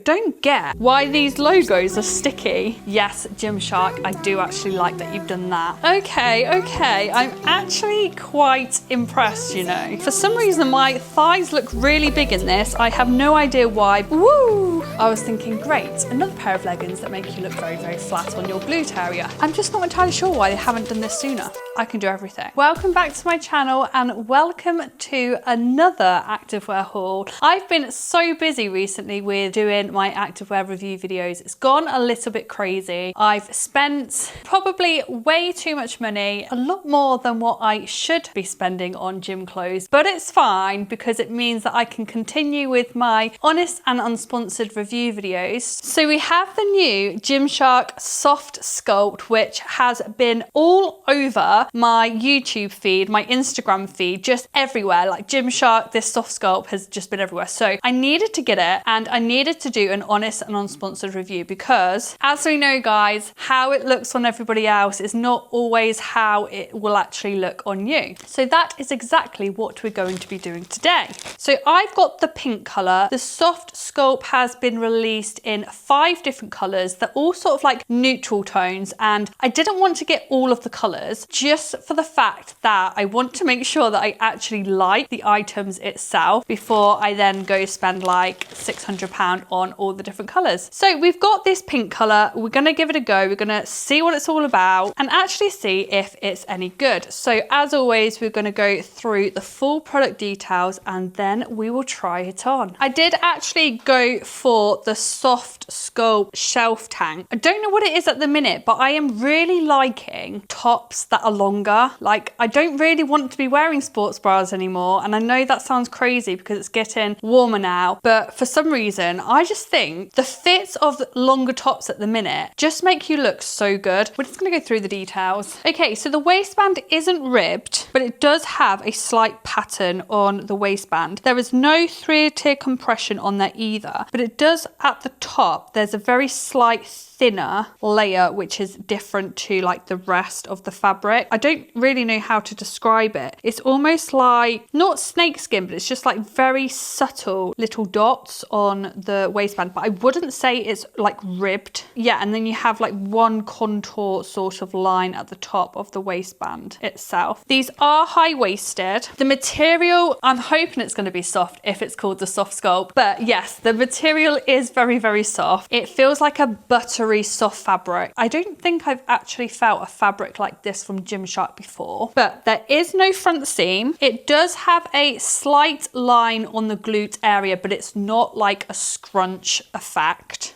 Don't get why these logos are sticky. Yes, Gymshark, I do actually like that you've done that. Okay, I'm actually quite impressed, you know. For some reason, my thighs look really big in this. I have no idea why. Woo! I was thinking, great, another pair of leggings that make you look very, very flat on your glute area. I'm just not entirely sure why they haven't done this sooner. I can do everything. Welcome back to my channel and welcome to another activewear haul. I've been so busy recently with doing my activewear review videos. It's gone a little bit crazy. I've spent probably way too much money, a lot more than what I should be spending on gym clothes, but it's fine because it means that I can continue with my honest and unsponsored review videos. So we have the new Gymshark Soft Sculpt, which has been all over my YouTube feed, my Instagram feed, just everywhere. Like Gymshark, this soft sculpt has just been everywhere. So I needed to get it and I needed to do an honest and unsponsored review because, as we know guys, how it looks on everybody else is not always how it will actually look on you. So that is exactly what we're going to be doing today. So I've got the pink color. The soft sculpt has been released in 5 different colors. They're all sort of like neutral tones, and I didn't want to get all of the colors just for the fact that I want to make sure that I actually like the items itself before I then go spend like £600 on all the different colors. So we've got this pink color. We're going to give it a go. We're going to see what it's all about and actually see if it's any good. So as always, we're going to go through the full product details and then we will try it on. I did actually go for the soft sculpt shelf tank. I don't know what it is at the minute, but I am really liking tops that are longer. Like, I don't really want to be wearing sports bras anymore, and I know that sounds crazy because it's getting warmer now, but for some reason I just think the fits of longer tops at the minute just make you look so good. We're just going to go through the details. Okay, so the waistband isn't ribbed, but it does have a slight pattern on the waistband. There is no 3-tier compression on there either, but it does at the top. There's a very slight thinner layer which is different to like the rest of the fabric. I don't really know how to describe it. It's almost like not snakeskin, but it's just like very subtle little dots on the waistband, but I wouldn't say it's like ribbed. Yeah, and then you have like one contour sort of line at the top of the waistband itself. These are high-waisted. The material, I'm hoping it's going to be soft if it's called the soft sculpt, but yes, the material is very, very soft. It feels like a buttery soft fabric. I don't think I've actually felt a fabric like this from Gymshark before, but there is no front seam. It does have a slight line on the glute area, but it's not like a scrunch effect.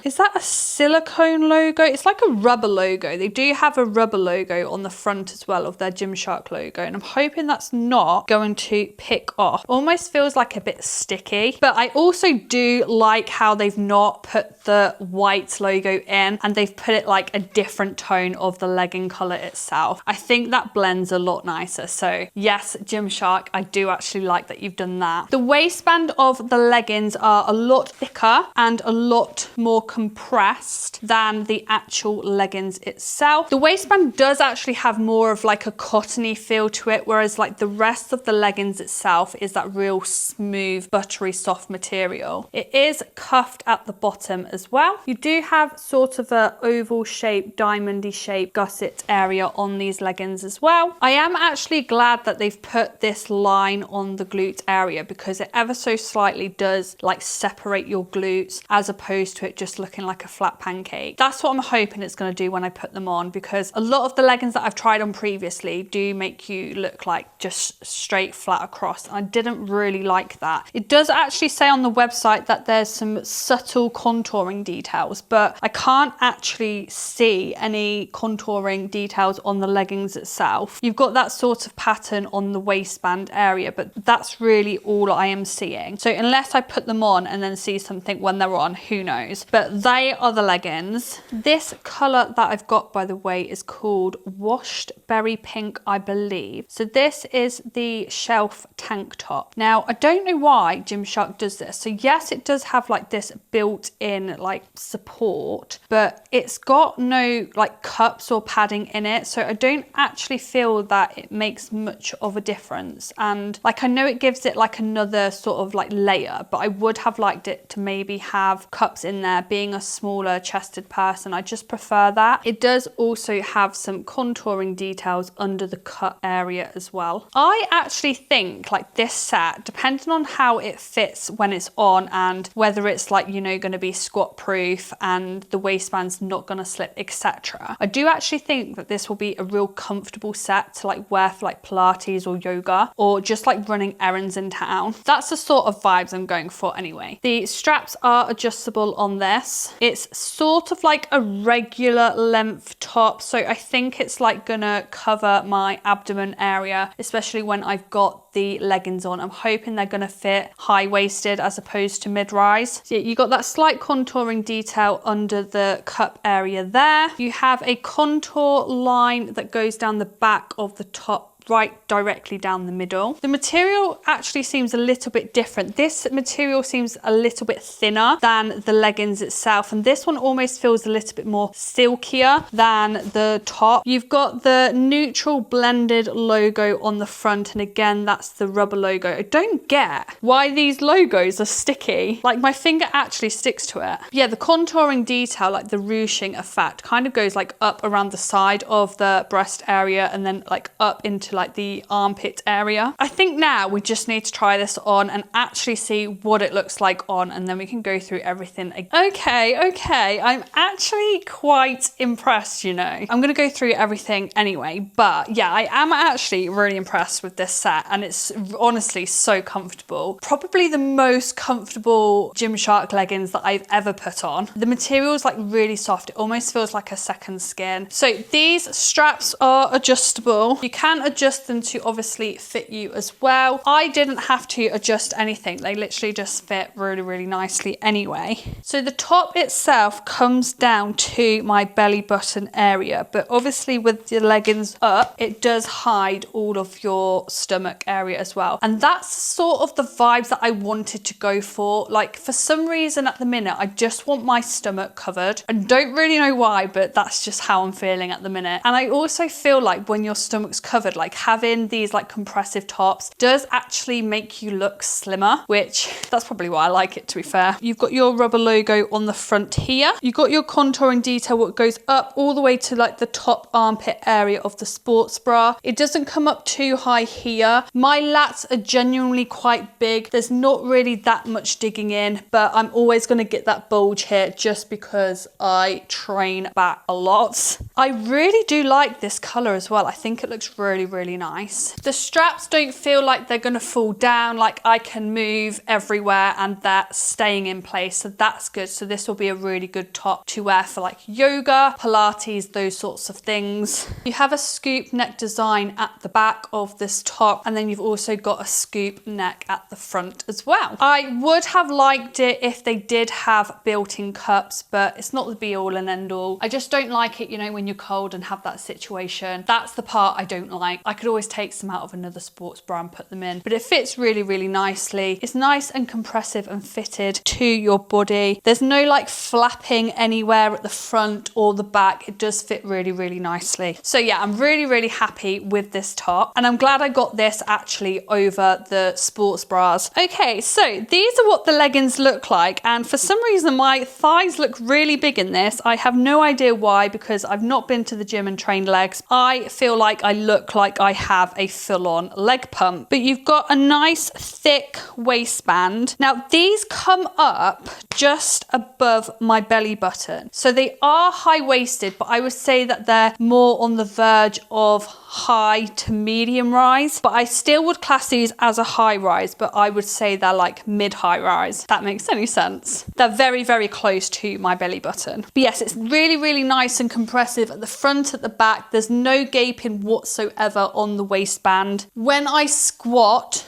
Is that a silicone logo? It's like a rubber logo. They do have a rubber logo on the front as well of their Gymshark logo, and I'm hoping that's not going to pick off. Almost feels like a bit sticky, but I also do like how they've not put the white logo in and they've put it like a different tone of the legging color itself. I think that blends a lot nicer. So yes, Gymshark, I do actually like that you've done that. The waistband of the leggings are a lot thicker and a lot more compressed than the actual leggings itself. The waistband does actually have more of like a cottony feel to it, whereas like the rest of the leggings itself is that real smooth, buttery, soft material. It is cuffed at the bottom as well. You do have sort of a oval shaped, diamondy shaped gusset area on these leggings as well. I am actually glad that they've put this line on the glute area because it ever so slightly does like separate your glutes as opposed to it just looking like a flat pancake. That's what I'm hoping it's going to do when I put them on, because a lot of the leggings that I've tried on previously do make you look like just straight flat across, and I didn't really like that. It does actually say on the website that there's some subtle contouring details, but I can't actually see any contouring details on the leggings itself. You've got that sort of pattern on the waistband area, but that's really all I am seeing. So unless I put them on and then see something when they're on, who knows? those, but they are the leggings. This color that I've got, by the way, is called Washed Berry Pink, I believe. So this is the shelf tank top. Now, I don't know why Gymshark does this. So yes, it does have like this built-in like support, but it's got no like cups or padding in it. So I don't actually feel that it makes much of a difference. And like, I know it gives it like another sort of like layer, but I would have liked it to maybe have cups in there. Being a smaller chested person, I just prefer that. It does also have some contouring details under the cut area as well. I actually think like this set, depending on how it fits when it's on and whether it's like, you know, going to be squat proof and the waistband's not going to slip, etc. I do actually think that this will be a real comfortable set to like wear for like Pilates or yoga, or just like running errands in town. That's the sort of vibes I'm going for anyway. The straps are adjustable on this. It's sort of like a regular length top, so I think it's like gonna cover my abdomen area, especially when I've got the leggings on. I'm hoping they're gonna fit high-waisted as opposed to mid-rise. So you got that slight contouring detail under the cup area there. You have a contour line that goes down the back of the top, right directly down the middle. The material actually seems a little bit different. This material seems a little bit thinner than the leggings itself, and this one almost feels a little bit more silkier than the top. You've got the neutral blended logo on the front, and again, that's the rubber logo. I don't get why these logos are sticky. Like, my finger actually sticks to it. Yeah, the contouring detail, like the ruching effect, kind of goes like up around the side of the breast area and then like up into like the armpit area. I think now we just need to try this on and actually see what it looks like on, and then we can go through everything again. Okay, I'm actually quite impressed, you know. I'm gonna go through everything anyway, but yeah, I am actually really impressed with this set, and it's honestly so comfortable. Probably the most comfortable Gymshark leggings that I've ever put on. The material is like really soft. It almost feels like a second skin. So these straps are adjustable. You can adjust them to obviously fit you as well. I didn't have to adjust anything. They literally just fit really, really nicely anyway. So the top itself comes down to my belly button area, but obviously with the leggings up, it does hide all of your stomach area as well. And that's sort of the vibes that I wanted to go for. Like, for some reason at the minute, I just want my stomach covered. I don't really know why, but that's just how I'm feeling at the minute. And I also feel like when your stomach's covered, like having these like compressive tops does actually make you look slimmer, which that's probably why I like it, to be fair. You've got your rubber logo on the front here. You've got your contouring detail, what goes up all the way to like the top armpit area of the sports bra. It doesn't come up too high here. My lats are genuinely quite big. There's not really that much digging in, but I'm always going to get that bulge here just because I train back a lot. I really do like this color as well. I think it looks really, really nice. The straps don't feel like they're going to fall down. Like, I can move everywhere and they're staying in place, so that's good. So this will be a really good top to wear for like yoga, Pilates, those sorts of things. You have a scoop neck design at the back of this top, and then you've also got a scoop neck at the front as well. I would have liked it if they did have built-in cups, but it's not the be all and end all. I just don't like it, you know, when you're cold and have that situation. That's the part I don't like. I could always take some out of another sports bra and put them in, but it fits really, really nicely. It's nice and compressive and fitted to your body. There's no like flapping anywhere at the front or the back. It does fit really, really nicely. So yeah, I'm really, really happy with this top, and I'm glad I got this actually over the sports bras. Okay, so these are what the leggings look like, and for some reason my thighs look really big in this. I have no idea why, because I've not been to the gym and trained legs. I feel like I look like I have a full-on leg pump. But you've got a nice thick waistband. Now these come up just above my belly button, so they are high-waisted, but I would say that they're more on the verge of high to medium rise, but I still would class these as a high rise, but I would say they're like mid-high rise, if that makes any sense. They're very, very close to my belly button. But yes, it's really, really nice and compressive at the front, at the back. There's no gaping whatsoever on the waistband. When I squat,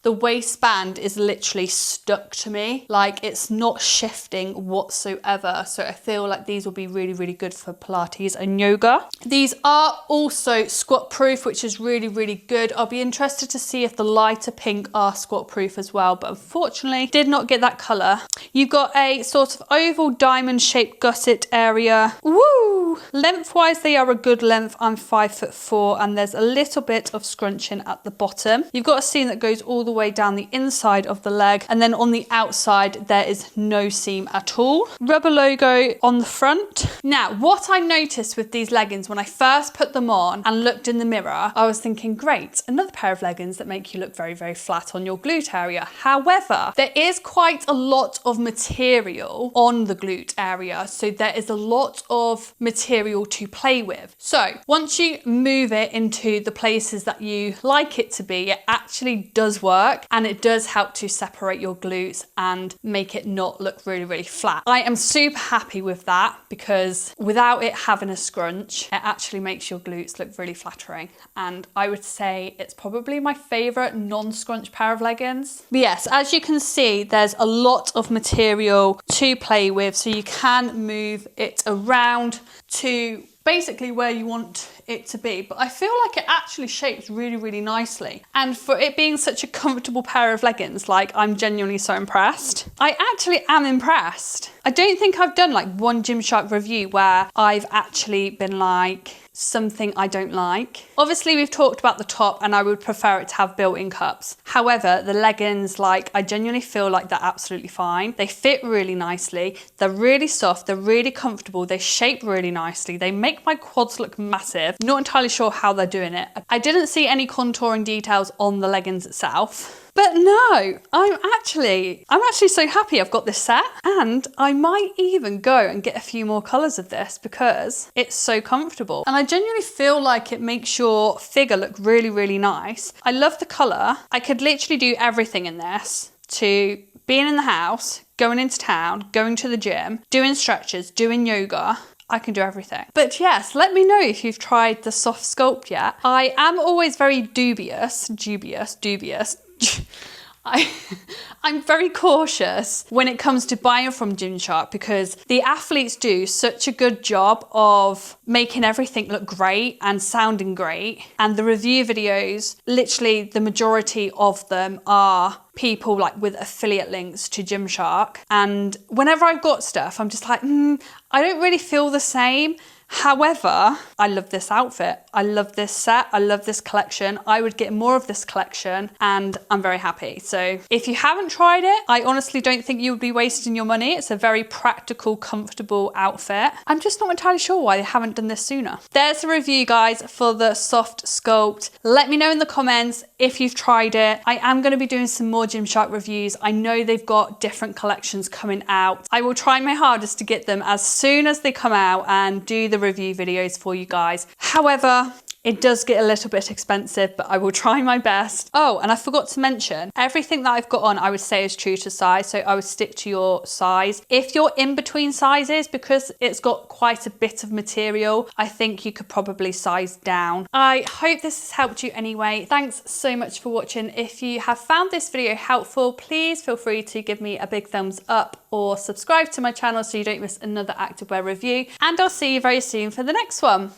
the waistband is literally stuck to me. Like it's not shifting whatsoever. So I feel like these will be really, really good for Pilates and yoga. These are also squat proof, which is really, really good. I'll be interested to see if the lighter pink are squat proof as well, but unfortunately did not get that color. You've got a sort of oval diamond shaped gusset area. Woo! Lengthwise, they are a good length. I'm 5'4" and there's a little bit of scrunching at the bottom. You've got a seam that goes all the way down the inside of the leg, and then on the outside there is no seam at all. Rubber logo on the front. Now, what I noticed with these leggings when I first put them on and looked in the mirror, I was thinking, great, another pair of leggings that make you look very, very flat on your glute area. However, there is quite a lot of material on the glute area, so there is a lot of material to play with. So once you move it into the places that you like it to be, it actually does work, and it does help to separate your glutes and make it not look really, really flat. I am super happy with that because without it having a scrunch, it actually makes your glutes look really flattering. And I would say it's probably my favorite non-scrunch pair of leggings. But yes, as you can see, there's a lot of material to play with, so you can move it around to basically where you want it to be. But I feel like it actually shapes really, really nicely. And for it being such a comfortable pair of leggings, like, I'm genuinely so impressed. I actually am impressed. I don't think I've done like one Gymshark review where I've actually been like, something I don't like. Obviously, we've talked about the top and I would prefer it to have built-in cups. However, the leggings, like, I genuinely feel like they're absolutely fine. They fit really nicely. They're really soft. They're really comfortable. They shape really nicely. They make my quads look massive. Not entirely sure how they're doing it. I didn't see any contouring details on the leggings itself. But no, I'm actually so happy I've got this set, and I might even go and get a few more colours of this because it's so comfortable. And I genuinely feel like it makes your figure look really, really nice. I love the colour. I could literally do everything in this, to being in the house, going into town, going to the gym, doing stretches, doing yoga. I can do everything. But yes, let me know if you've tried the soft sculpt yet. I am always very dubious. I'm very cautious when it comes to buying from Gymshark because the athletes do such a good job of making everything look great and sounding great. And the review videos, literally the majority of them are people like with affiliate links to Gymshark. And whenever I've got stuff, I'm just like, I don't really feel the same. However, I love this outfit. I love this set. I love this collection. I would get more of this collection and I'm very happy. So if you haven't tried it, I honestly don't think you would be wasting your money. It's a very practical, comfortable outfit. I'm just not entirely sure why they haven't done this sooner. There's a review, guys, for the soft sculpt. Let me know in the comments if you've tried it. I am going to be doing some more Gymshark reviews. I know they've got different collections coming out. I will try my hardest to get them as soon as they come out and do the review videos for you guys. However, it does get a little bit expensive, but I will try my best. Oh, and I forgot to mention, everything that I've got on, I would say is true to size. So I would stick to your size. If you're in between sizes, because it's got quite a bit of material, I think you could probably size down. I hope this has helped you anyway. Thanks so much for watching. If you have found this video helpful, please feel free to give me a big thumbs up or subscribe to my channel so you don't miss another activewear review. And I'll see you very soon for the next one.